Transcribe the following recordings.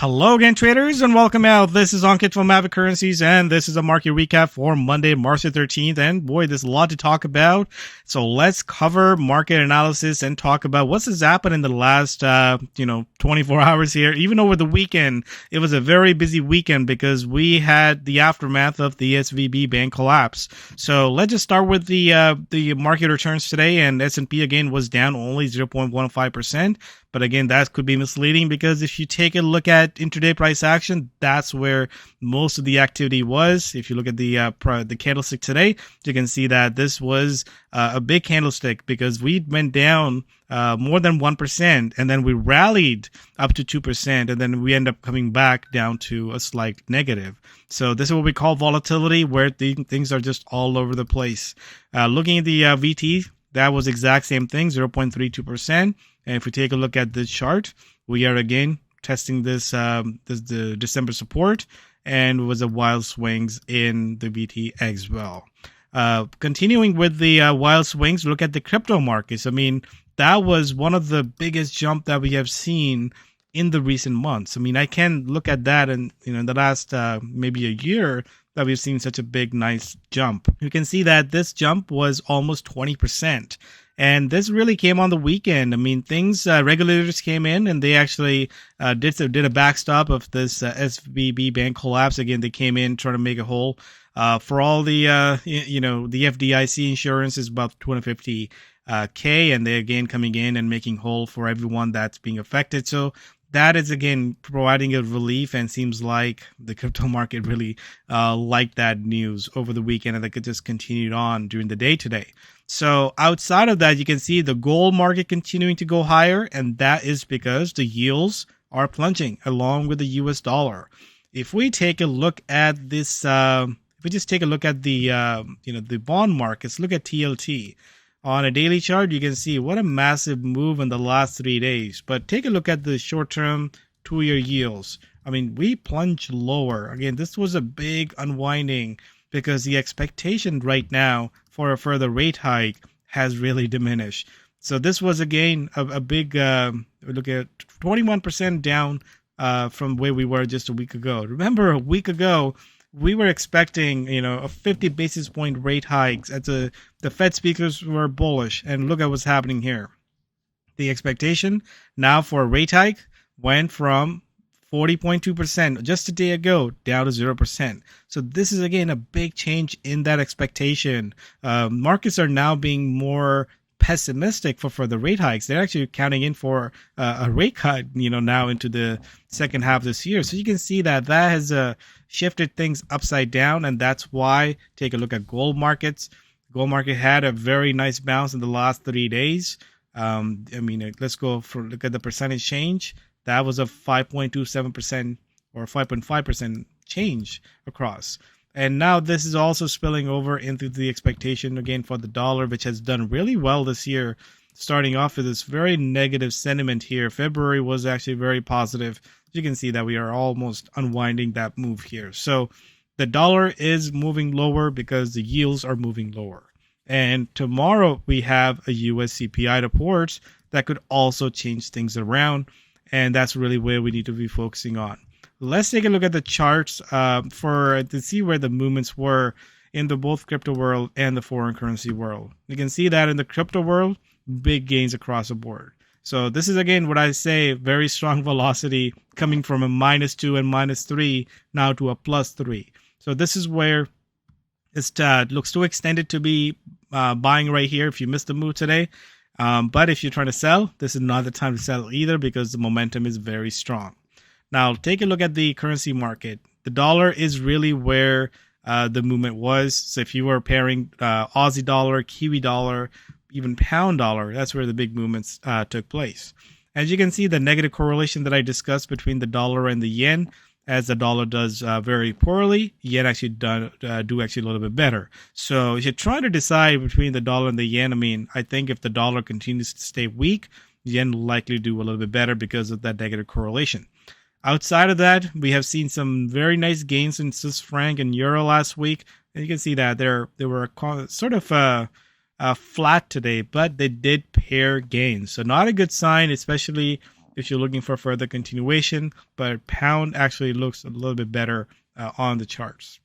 Hello again, traders, and welcome out. This is Ankit from Maverick Currencies, and this is a market recap for Monday, March the 13th. And boy, there's a lot to talk about. So let's cover market analysis and talk about what's happened in the last, 24 hours here. Even over the weekend, it was a very busy weekend because we had the aftermath of the SVB Band collapse. So let's just start with the market returns today, and S&P again was down only 0.15%. But again, that could be misleading because if you take a look at intraday price action, that's where most of the activity was. If you look at the candlestick today, you can see that this was a big candlestick because we went down more than 1%, and then we rallied up to 2%, and then we end up coming back down to a slight negative. So this is what we call volatility, where things are just all over the place. Looking at the VT, that was exact same thing, 0.32%. And if we take a look at the chart, we are again testing the December support, and was a wild swings in the VT as well. Continuing with the wild swings, look at the crypto markets. I mean, that was one of the biggest jump that we have seen in the recent months. I mean, I can look at that, and in the last maybe a year that we've seen such a big, nice jump. You can see that this jump was almost 20%. And this really came on the weekend. I mean, regulators came in and they actually did a backstop of this SVB Band collapse. Again, they came in trying to make a whole for all the the FDIC insurance is about 250K, and they again coming in and making whole for everyone that's being affected. So that is again providing a relief, and seems like the crypto market really liked that news over the weekend, and that could just continued on during the day today. So outside of that, you can see the gold market continuing to go higher, and that is because the yields are plunging along with the US dollar. If we take a look at this, if we just take a look at the the bond markets, look at TLT. On a daily chart, you can see what a massive move in the last 3 days. But take a look at the short-term 2-year yields. I mean, we plunged lower. Again, this was a big unwinding because the expectation right now for a further rate hike has really diminished. So this was, again, a big, look at 21% down from where we were just a week ago. Remember, a week ago, we were expecting, a 50 basis point rate hikes. The Fed speakers were bullish, and look at what's happening here. The expectation now for a rate hike went from 40.2% just a day ago down to 0%. So this is again a big change in that expectation. Markets are now being more pessimistic for further rate hikes. They're actually counting in for a rate cut, now into the second half of this year. So you can see that has shifted things upside down, and that's why take a look at gold markets. Gold market had a very nice bounce in the last 3 days. Let's look at the percentage change. That was a 5.27% or 5.5% change across. And now this is also spilling over into the expectation again for the dollar, which has done really well this year, starting off with this very negative sentiment here. February was actually very positive. You can see that we are almost unwinding that move here. So the dollar is moving lower because the yields are moving lower. And tomorrow we have a US CPI report that could also change things around. And that's really where we need to be focusing on. Let's take a look at the charts to see where the movements were in the both crypto world and the foreign currency world. You can see that in the crypto world, big gains across the board. So this is again what I say, very strong velocity coming from a -2 and -3 now to a +3. So this is where it looks too extended to be buying right here if you missed the move today. But if you're trying to sell, this is not the time to sell either because the momentum is very strong. Now, take a look at the currency market. The dollar is really where the movement was. So if you were pairing Aussie dollar, Kiwi dollar, even pound dollar, that's where the big movements took place. As you can see, the negative correlation that I discussed between the dollar and the yen, as the dollar does very poorly, yen actually do actually a little bit better. So if you're trying to decide between the dollar and the yen, I think if the dollar continues to stay weak, yen will likely do a little bit better because of that negative correlation. Outside of that, we have seen some very nice gains in Swiss franc and euro last week. And you can see that they were sort of flat today, but they did pair gains. So not a good sign, especially if you're looking for further continuation, but pound actually looks a little bit better on the charts.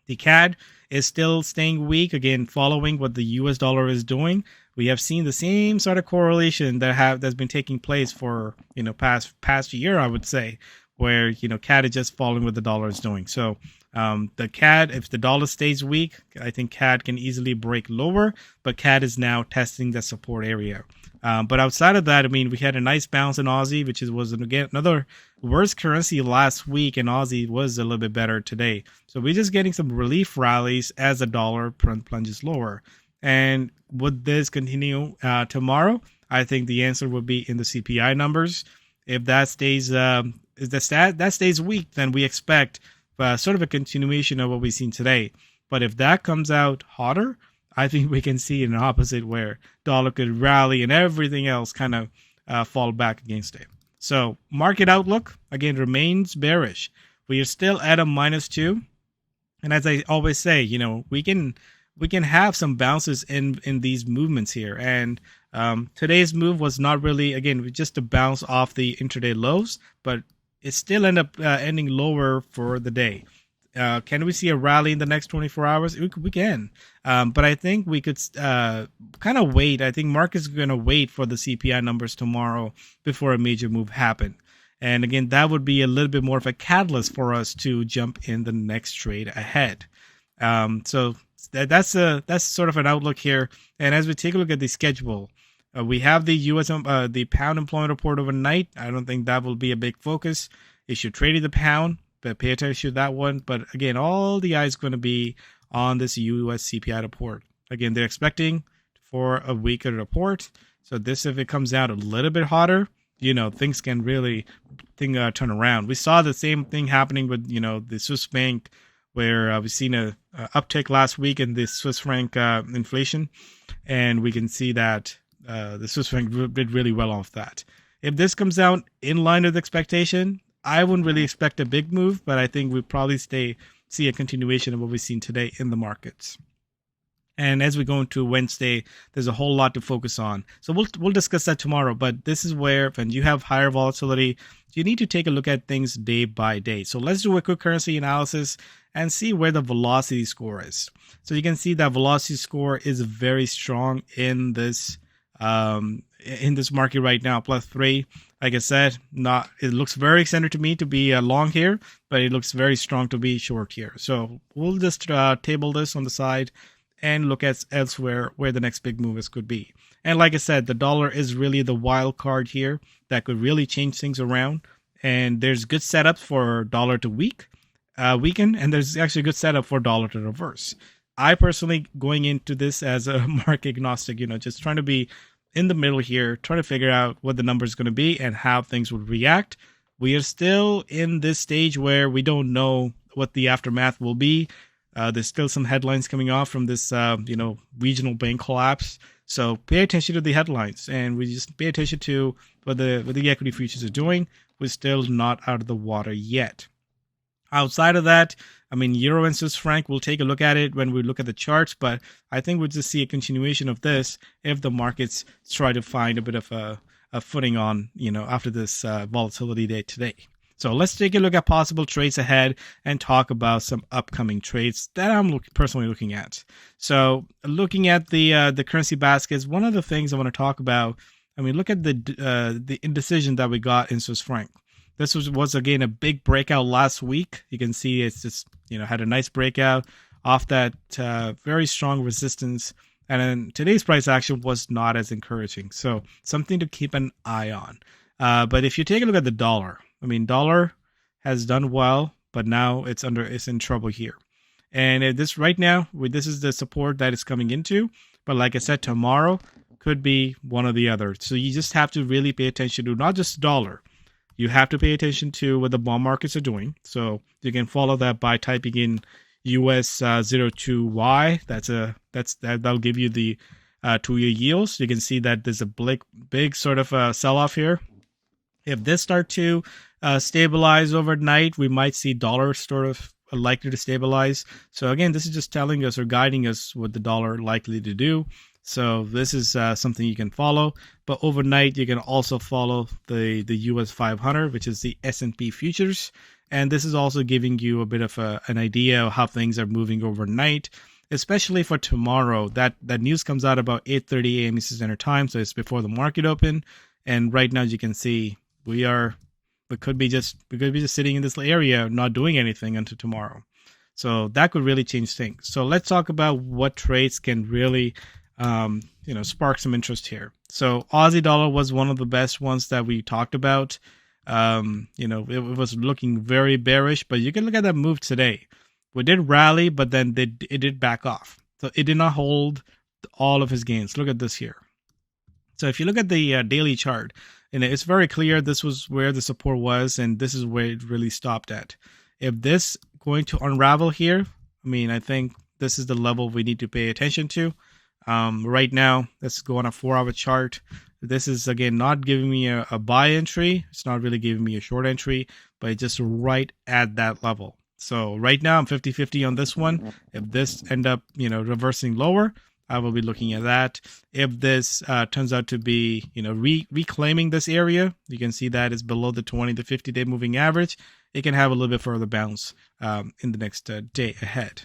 The CAD is still staying weak, again, following what the US dollar is doing. We have seen the same sort of correlation that's been taking place for, past year, I would say, where, CAD is just following what the dollar is doing. So the CAD, if the dollar stays weak, I think CAD can easily break lower, but CAD is now testing the support area. But outside of that, we had a nice bounce in Aussie, which was again another worst currency last week, and Aussie was a little bit better today. So we're just getting some relief rallies as the dollar plunges lower. And would this continue tomorrow? I think the answer would be in the CPI numbers. If that stays weak, then we expect sort of a continuation of what we've seen today. But if that comes out hotter, I think we can see an opposite where dollar could rally and everything else kind of fall back against it. So market outlook, again, remains bearish. We are still at a -2. And as I always say, we can have some bounces in these movements here. And today's move was not really, again, just a bounce off the intraday lows, but it still ended up ending lower for the day. Can we see a rally in the next 24 hours? We can. But I think we could kind of wait. I think market's going to wait for the CPI numbers tomorrow before a major move happen. And again, that would be a little bit more of a catalyst for us to jump in the next trade ahead. So that's sort of an outlook here. And as we take a look at the schedule, we have the the pound employment report overnight. I don't think that will be a big focus. If you're trading the pound, but pay attention to that one. But again, all the eyes going to be on this US CPI report. Again, they're expecting for a weaker report. So this, if it comes out a little bit hotter, things can really turn around. We saw the same thing happening with, the Swiss bank, where we've seen a uptick last week in the Swiss franc inflation. And we can see that the Swiss franc did really well off that. If this comes out in line with expectation, I wouldn't really expect a big move, but I think we'll probably see a continuation of what we've seen today in the markets. And as we go into Wednesday, there's a whole lot to focus on. So we'll discuss that tomorrow, but this is where when you have higher volatility, you need to take a look at things day by day. So let's do a quick currency analysis and see where the velocity score is. So you can see that velocity score is very strong in this market right now, +3. Like I said, it looks very extended to me to be long here, but it looks very strong to be short here. So we'll just table this on the side and look at elsewhere where the next big moves could be. And like I said, the dollar is really the wild card here that could really change things around. And there's good setup for dollar to weaken, and there's actually good setup for dollar to reverse. I personally going into this as a market agnostic, just trying to be in the middle here, trying to figure out what the number is going to be and how things would react. We are still in this stage where we don't know what the aftermath will be. There's still some headlines coming off from this, regional bank collapse. So pay attention to the headlines, and we just pay attention to what the equity futures are doing. We're still not out of the water yet. Outside of that, Euro and Swiss franc, we'll take a look at it when we look at the charts, but I think we'll just see a continuation of this if the markets try to find a bit of a footing on, after this volatility day today. So let's take a look at possible trades ahead and talk about some upcoming trades that I'm personally looking at. So looking at the currency baskets, one of the things I want to talk about, look at the indecision that we got in Swiss franc. This was again a big breakout last week. You can see it's just, had a nice breakout off that very strong resistance. And then today's price action was not as encouraging. So something to keep an eye on. But if you take a look at the dollar, dollar has done well, but now it's in trouble here. And this right now, this is the support that it's coming into. But like I said, tomorrow could be one or the other. So you just have to really pay attention to not just dollar. You have to pay attention to what the bond markets are doing. So you can follow that by typing in US 02Y. That'll give you the 2-year yields. You can see that there's a big sort of sell-off here. If this start to stabilize overnight, we might see dollar sort of likely to stabilize. So again, this is just telling us or guiding us what the dollar likely to do. So this is something you can follow. But overnight, you can also follow the US 500, which is the S&P futures. And this is also giving you a bit of an idea of how things are moving overnight, especially for tomorrow. That news comes out about 8:30 a.m. Eastern Standard Time, so it's before the market open. And right now, as you can see, we could be just sitting in this area, not doing anything until tomorrow. So that could really change things. So let's talk about what trades can really, spark some interest here. So Aussie dollar was one of the best ones that we talked about. It was looking very bearish, but you can look at that move today. We did rally, but then it did back off. So it did not hold all of his gains. Look at this here. So if you look at the daily chart, and it's very clear this was where the support was, and this is where it really stopped at. If this going to unravel here, I think this is the level we need to pay attention to. Right now, let's go on a 4-hour chart. This is, again, not giving me a buy entry. It's not really giving me a short entry, but it's just right at that level. So right now, I'm 50-50 on this one. If this end up, reversing lower, I will be looking at that. If this turns out to be, reclaiming this area, you can see that it's below the 20 to 50-day moving average. It can have a little bit further bounce in the next day ahead.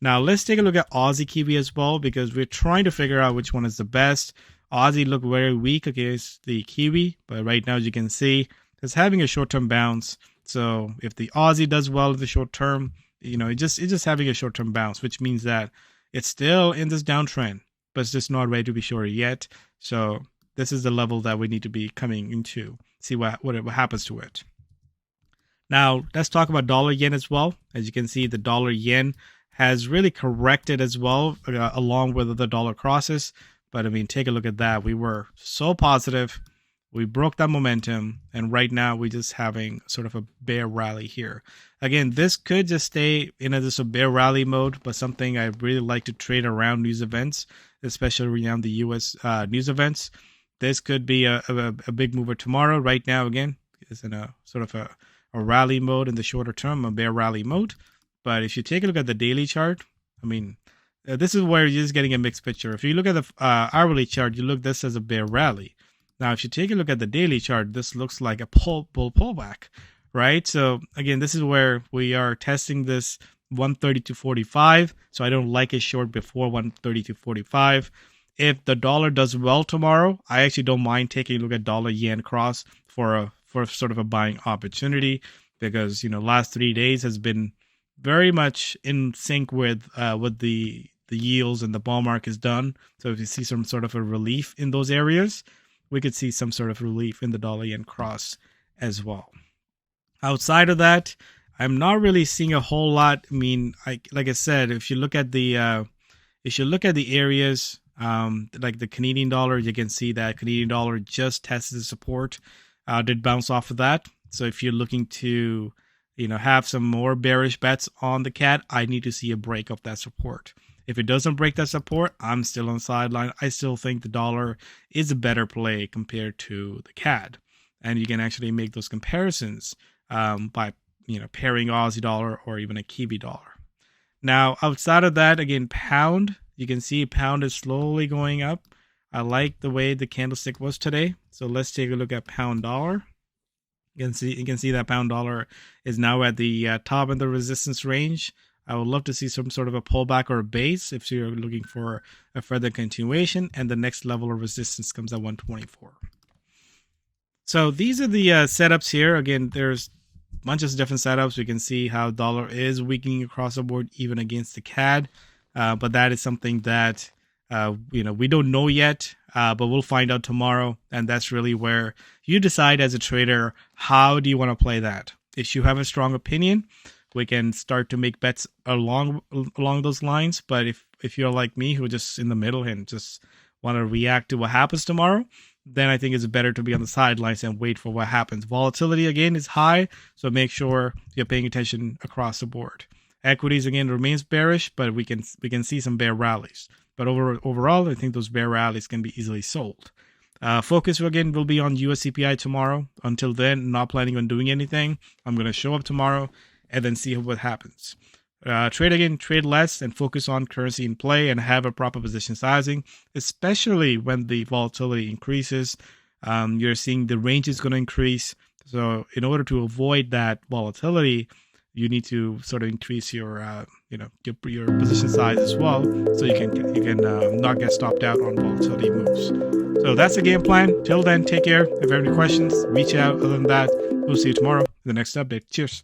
Now, let's take a look at Aussie Kiwi as well, because we're trying to figure out which one is the best. Aussie looked very weak against the Kiwi, but right now, as you can see, it's having a short-term bounce. So if the Aussie does well in the short term, it's just having a short-term bounce, which means that it's still in this downtrend, but it's just not ready to be shorted yet. So this is the level that we need to be coming into, see what happens to it. Now, let's talk about dollar yen as well. As you can see, the dollar yen has really corrected as well, along with the dollar crosses. But take a look at that. We were so positive. We broke that momentum, and right now we're just having sort of a bear rally here. Again, this could just stay in a bear rally mode, but something I really like to trade around news events, especially around the U.S. News events. This could be a big mover tomorrow. Right now, again, it's in a sort of a rally mode in the shorter term, a bear rally mode. But if you take a look at the daily chart, this is where you're just getting a mixed picture. If you look at the hourly chart, you look this as a bear rally. Now, if you take a look at the daily chart, this looks like a bull pullback, right? So again, this is where we are testing this 132.45. So I don't like a short before 132.45. If the dollar does well tomorrow, I actually don't mind taking a look at dollar yen cross for sort of a buying opportunity, because last 3 days has been very much in sync with what the yields and the bond market has done. So if you see some sort of a relief in those areas, we could see some sort of relief in the dollar yen cross as well. Outside of that, I'm not really seeing a whole lot. Like I said, if you look at the areas like the Canadian dollar, you can see that Canadian dollar just tested the support, did bounce off of that. So if you're looking to have some more bearish bets on the CAD, I need to see a break of that support. If it doesn't break that support, I'm still on the sideline. I still think the dollar is a better play compared to the CAD. And you can actually make those comparisons by pairing Aussie dollar or even a Kiwi dollar. Now, outside of that, again, pound, you can see pound is slowly going up. I like the way the candlestick was today. So let's take a look at pound dollar. You can see that pound dollar is now at the top of the resistance range. I would love to see some sort of a pullback or a base if you're looking for a further continuation, and the next level of resistance comes at 124. So these are the setups here. Again, there's bunches of different setups. We can see how dollar is weakening across the board, even against the CAD. But that is something that we don't know yet, but we'll find out tomorrow. And that's really where you decide as a trader, how do you want to play that? If you have a strong opinion, we can start to make bets along those lines. But if you're like me, who just in the middle and just want to react to what happens tomorrow, then I think it's better to be on the sidelines and wait for what happens. Volatility, again, is high, so make sure you're paying attention across the board. Equities, again, remains bearish, but we can see some bear rallies. But overall, I think those bear rallies can be easily sold. Focus, again, will be on US CPI tomorrow. Until then, not planning on doing anything. I'm going to show up tomorrow and then see what happens. Trade again, trade less, and focus on currency in play and have a proper position sizing, especially when the volatility increases. You're seeing the range is going to increase. So in order to avoid that volatility, you need to sort of increase your your position size as well, so you can not get stopped out on volatility moves. So that's the game plan. Till then, take care. If you have any questions, reach out. Other than that, we'll see you tomorrow in the next update. Cheers.